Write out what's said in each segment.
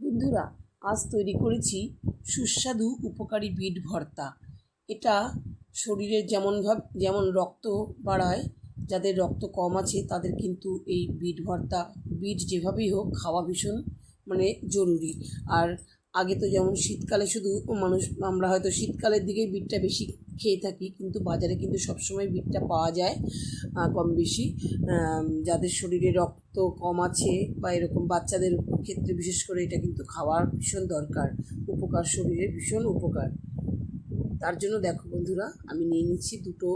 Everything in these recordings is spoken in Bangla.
বন্ধুরা, আজ তৈরি করেছি সুস্বাদু উপকারী বিট ভর্তা। এটা শরীরের যেমন রক্ত বাড়ায়, যাদের রক্ত কম আছে তাদের কিন্তু এই বিট ভর্তা, বিট যেভাবেই হোক খাওয়া ভীষণ জরুরি। আর আগে তো যেমন শীতকালে শুধু আমরা হয়তো শীতকালের দিকেই বিটটা বেশি খেয়ে থাকি, কিন্তু বাজারে কিন্তু সবসময় বিটটা পাওয়া যায় কম বেশি। যাদের শরীরে রক্ত কম আছে বা এরকম বাচ্চাদের ক্ষেত্রে বিশেষ করে এটা কিন্তু খাওয়ার ভীষণ দরকার, উপকার, শরীরে ভীষণ উপকার। তার জন্য দেখো বন্ধুরা, আমি নিয়ে নিচ্ছি দুটো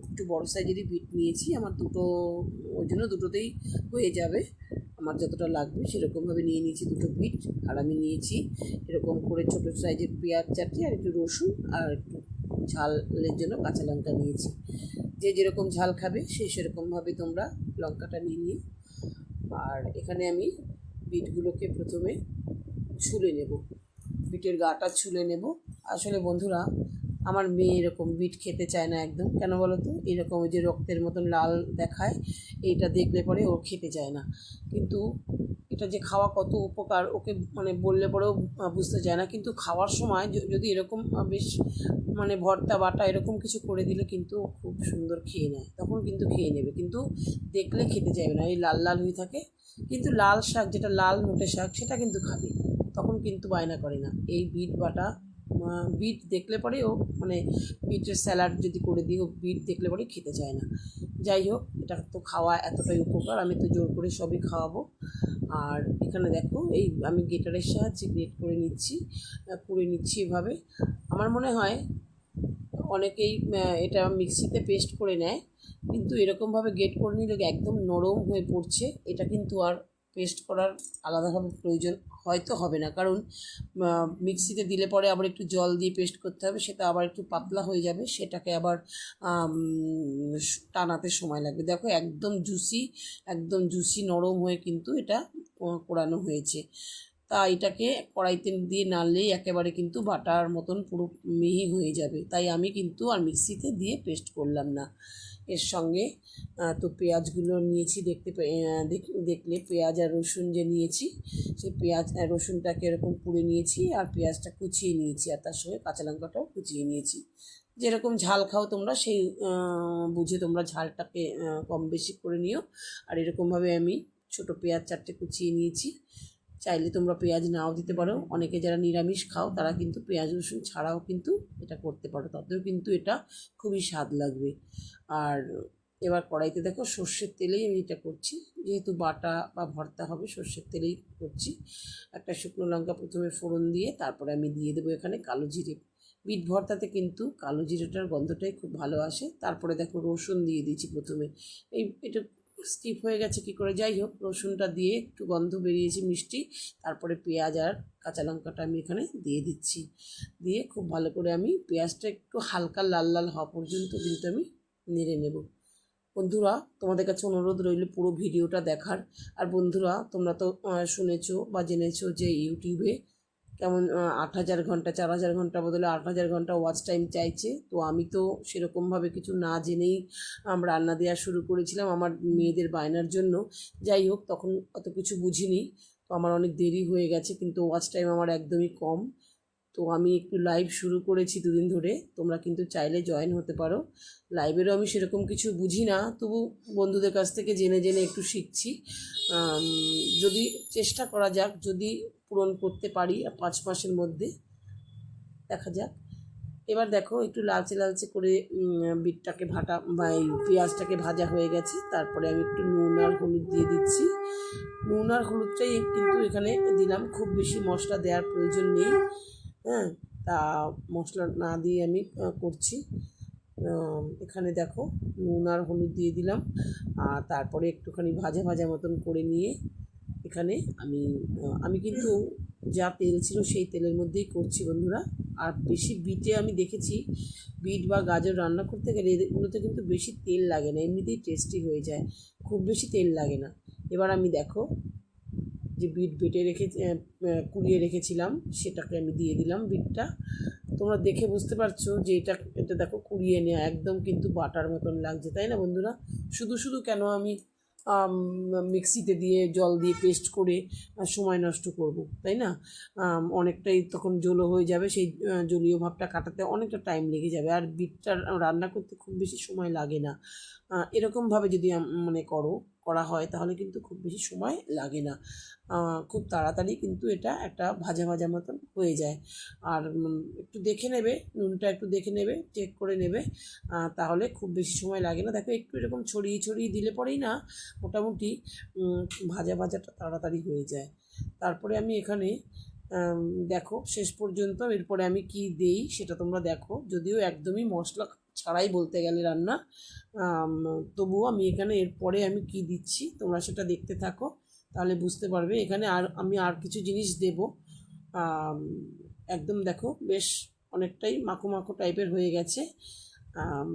একটু বড়ো সাইজেরই বিট নিয়েছি। আমার দুটো, ওই জন্য দুটোতেই হয়ে যাবে, আমার যতটা লাগবে সেরকমভাবে নিয়ে নিয়েছি দুটো বিট। আর আমি নিয়েছি এরকম করে ছোটো সাইজের পেঁয়াজ চারটে, আর একটু রসুন, আর একটু ঝালের জন্য কাঁচা লঙ্কা নিয়েছি। যে যেরকম ঝাল খাবে সেরকমভাবে তোমরা লঙ্কাটা নিয়ে নিও। আর এখানে আমি বিটগুলোকে প্রথমে ছুলে নেব, বিটের গাটা ছুলে নেব। আসলে বন্ধুরা, আমার মেয়ে এরকম বিট খেতে চায় না একদম। কেন বলো তো? এরকম ওই যে রক্তের মতন লাল দেখায়, এইটা দেখলে পরে ও খেতে চায় না। কিন্তু এটা যে খাওয়া কত উপকার ওকে বললে পরেও বুঝতে চায় না। কিন্তু খাওয়ার সময় যদি এরকম বেশ ভর্তা বাটা এরকম কিছু করে দিলে কিন্তু খুব সুন্দর খেয়ে নেয়, তখন কিন্তু খেয়ে নেবে। কিন্তু দেখলে খেতে চাইবে না, এই লাল লাল হয়ে থাকে। কিন্তু লাল শাক, যেটা লাল নোটে শাক, সেটা কিন্তু খাবে, তখন কিন্তু বায়না করে না। এই বিট বাটা, বিট দেখলে পরেও বিটের স্যালাড যদি করে দিই, ও বিট দেখলে পরে খেতে চায় না। যাই হোক, এটা তো খাওয়া এতটাই উপকার, আমি তো জোর করে সবই খাওয়াবো। আর এখানে দেখো, এই আমি গ্রেটারের সাহায্যে গ্রেট করে নিচ্ছি এভাবে। আমার মনে হয় অনেকেই এটা মিক্সিতে পেস্ট করে নেয়, কিন্তু এরকমভাবে গ্রেট করে নিলে একদম নরম হয়ে পড়ছে। এটা কিন্তু আর পেস্ট করার আলাদাভাবে প্রয়োজন হয়তো হবে না, কারণ মিক্সিতে দিলে পরে আবার একটু জল দিয়ে পেস্ট করতে হবে, সেটা আবার একটু পাতলা হয়ে যাবে, সেটাকে আবার টানাতে সময় লাগবে। দেখো একদম জুসি নরম হয়ে কিন্তু এটা কোরানো হয়েছে। তা এটাকে কড়াইতে দিয়ে নাড়লেই একেবারে কিন্তু বাটার মতন পুরো মিহি হয়ে যাবে। তাই আমি কিন্তু আর মিক্সিতে দিয়ে পেস্ট করলাম না। এর সঙ্গে তো পেঁয়াজগুলো নিয়েছি, দেখলে পেঁয়াজ আর রসুন যে নিয়েছি, সেই পেঁয়াজ আর রসুনটাকে এরকম পুড়ে নিয়েছি, আর পেঁয়াজটা কুচিয়ে নিয়েছি, আর তার সঙ্গে কাঁচা লঙ্কাটাও কুচিয়ে নিয়েছি। যেরকম ঝাল খাও তোমরা সেই বুঝে তোমরা ঝালটাকে কম বেশি করে নিও। আর এরকমভাবে আমি ছোটো পেঁয়াজ চারটে কুচিয়ে নিয়েছি। চাইলে তোমরা পেঁয়াজ নাও দিতে পারো, অনেকে যারা নিরামিষ খাও তারা কিন্তু পেঁয়াজ রসুন ছাড়াও কিন্তু এটা করতে পারো, তাতেও কিন্তু এটা খুবই স্বাদ লাগবে। আর এবার কড়াইতে দেখো, সর্ষের তেলেই আমি এটা করছি, যেহেতু বাটা বা ভর্তা হবে, সর্ষের তেলেই করছি। একটা শুকনো লঙ্কা প্রথমে ফোড়ন দিয়ে তারপরে আমি দিয়ে দেবো এখানে কালো জিরে। বিট ভর্তাতে কিন্তু কালো জিরেটার গন্ধটাই খুব ভালো আসে। তারপরে দেখো রসুন দিয়ে দিয়েছি প্রথমে, এটা স্কিপ হয়ে গেছে কী করে, যাই হোক, রসুনটা দিয়ে একটু গন্ধ বেরিয়েছে মিষ্টি। তারপরে পেঁয়াজ আর কাঁচা লঙ্কাটা আমি এখানে দিয়ে দিচ্ছি, দিয়ে খুব ভালো করে আমি পেঁয়াজটা একটু হালকা লাল লাল হওয়া পর্যন্ত কিন্তু আমি নেড়ে নেব। বন্ধুরা, তোমাদের কাছে অনুরোধ রইল পুরো ভিডিওটা দেখার। আর বন্ধুরা, তোমরা তো শুনেছো বা জেনেছো যে ইউটিউবে কেমন 8,000 ঘন্টা, 4,000 ঘন্টা বদলে 8,000 ঘন্টা ওয়াচ টাইম চাইছে। তো আমি তো সেরকমভাবে কিছু না জেনেই রান্না দেওয়া শুরু করেছিলাম আমার মেয়েদের বায়নার জন্য। যাই হোক, তখন অত কিছু বুঝিনি, তো আমার অনেক দেরি হয়ে গেছে, কিন্তু ওয়াচ টাইম আমার একদমই কম। তো আমি একটু লাইভ শুরু করেছি দুদিন ধরে, তোমরা কিন্তু চাইলে জয়েন হতে পারো। লাইভেরও আমি সেরকম কিছু বুঝি না, তবু বন্ধুদের কাছ থেকে জেনে জেনে একটু শিখছি। যদি চেষ্টা করা যাক, যদি পূরণ করতে পারি 5 মাসের মধ্যে, দেখা যাক। এবার দেখো, একটু লালচে লালচে করে বিটটাকে পেঁয়াজটাকে ভাজা হয়ে গেছে। তারপরে আমি একটু নুন আর হলুদ দিয়ে দিচ্ছি। নুন আর হলুদটাই কিন্তু এখানে দিলাম, খুব বেশি মশলা দেওয়ার প্রয়োজন নেই। হ্যাঁ, তা মশলা না দিয়ে আমি করছি। এখানে দেখো, নুন আর হলুদ দিয়ে দিলাম, আর তারপরে একটুখানি ভাজা ভাজা মতন করে নিয়ে এখানে আমি কিন্তু যা তেল ছিল সেই তেলের মধ্যেই করছি বন্ধুরা। আর বেশি বিটে আমি দেখেছি, বিট বা গাজর রান্না করতে গেলে এগুলোতে কিন্তু বেশি তেল লাগে না, এমনিতেই টেস্টি হয়ে যায়, খুব বেশি তেল লাগে না। এবার আমি দেখো, যে বিট বেটে কুড়িয়ে রেখেছিলাম সেটাকে আমি দিয়ে দিলাম বিটটা। তোমরা দেখে বুঝতে পারছো যে এটা দেখো কুড়িয়ে নেওয়া, একদম কিন্তু বাটার মতন লাগছে, তাই না বন্ধুরা? শুধু শুধু কেন আমি মিক্সিতে দিয়ে জল দিয়ে পেস্ট করে সময় নষ্ট করব, তাই না? অনেকটাই তখন জলো হয়ে যাবে, সেই জলীয় ভাবটা কাটাতে অনেকটা টাইম লেগে যাবে, আর বিটটা রান্না করতে খুব বেশি সময় লাগে না। এরকমভাবে যদি মানে করা হয় তাহলে কিন্তু খুব বেশি সময় লাগে না, খুব তাড়াতাড়ি কিন্তু এটা একটা ভাজা ভাজা মতন হয়ে যায়। আর একটু দেখে নেবে, নুনটা একটু দেখে নেবে, চেক করে নেবে, তাহলে খুব বেশি সময় লাগে না। দেখো একটু এরকম ছড়িয়ে ছড়িয়ে দিলে পরেই না মোটামুটি ভাজাটা তাড়াতাড়ি হয়ে যায়। তারপরে আমি এখানে দেখো শেষ পর্যন্ত এরপরে আমি কি দেই সেটা তোমরা দেখো, যদিও একদমই মশলা ছাড়াই বলতে গেলে রান্না, তবুও আমি এখানে এরপরে আমি কি দিচ্ছি তোমরা সেটা দেখতে থাকো, তাহলে বুঝতে পারবে। এখানে আমি আর কিছু জিনিস দেব, একদম দেখো বেশ অনেকটাই মাখো মাখো টাইপের হয়ে গেছে,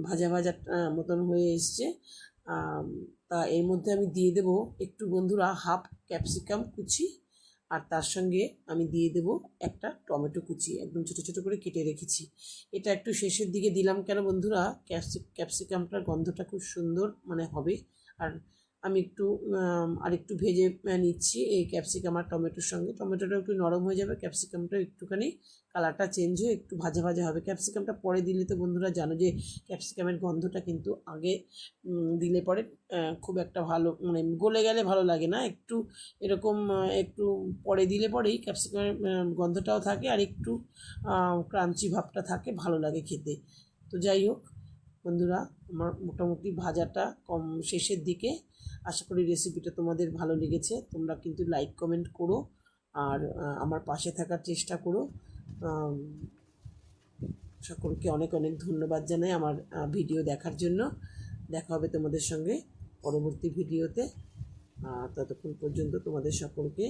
ভাজা ভাজা মতন হয়ে এসছে। তা এর মধ্যে আমি দিয়ে দেব একটু বন্ধুরা হাফ ক্যাপসিকাম কুচি, আর তার সঙ্গে আমি দিয়ে দেব একটা টমেটো কুচি, একদম ছোটো ছোটো করে কেটে রেখেছি। এটা একটু শেষের দিকে দিলাম কেন বন্ধুরা, ক্যাপসিকামটার গন্ধটা খুব সুন্দর মানে হবে। আর আমি একটু আরেকটু ভেজে নিচ্ছি এই ক্যাপসিকাম আর টমেটোর সঙ্গে, টমেটোটা একটু নরম হয়ে যাবে, ক্যাপসিকামটা একটুখানি কালারটা চেঞ্জ হয়ে একটু ভাজা ভাজা হবে। ক্যাপসিকামটা পরে দিলে তো বন্ধুরা জানো যে ক্যাপসিকামের গন্ধটা কিন্তু আগে দিলে পরে খুব একটা ভালো মানে গলে গেলে ভালো লাগে না, একটু এরকম একটু পরে দিলে পরেই ক্যাপসিকামের গন্ধটাও থাকে আর একটু ক্রাঞ্চি ভাবটা থাকে, ভালো লাগে খেতে। তো যাই হোক বন্ধুরা, আমার মোটামুটি ভাজাটা শেষের দিকে। আশা করি রেসিপিটা তোমাদের ভালো লেগেছে, তোমরা কিন্তু লাইক কমেন্ট করো আর আমার পাশে থাকার চেষ্টা করো। সকলকে অনেক অনেক ধন্যবাদ জানাই আমার ভিডিও দেখার জন্য। দেখা হবে তোমাদের সঙ্গে পরবর্তী ভিডিওতে, ততক্ষণ পর্যন্ত তোমাদের সকলকে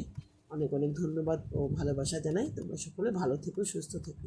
অনেক অনেক ধন্যবাদ ও ভালোবাসা জানাই। তোমরা সকলে ভালো থেকো, সুস্থ থেকো।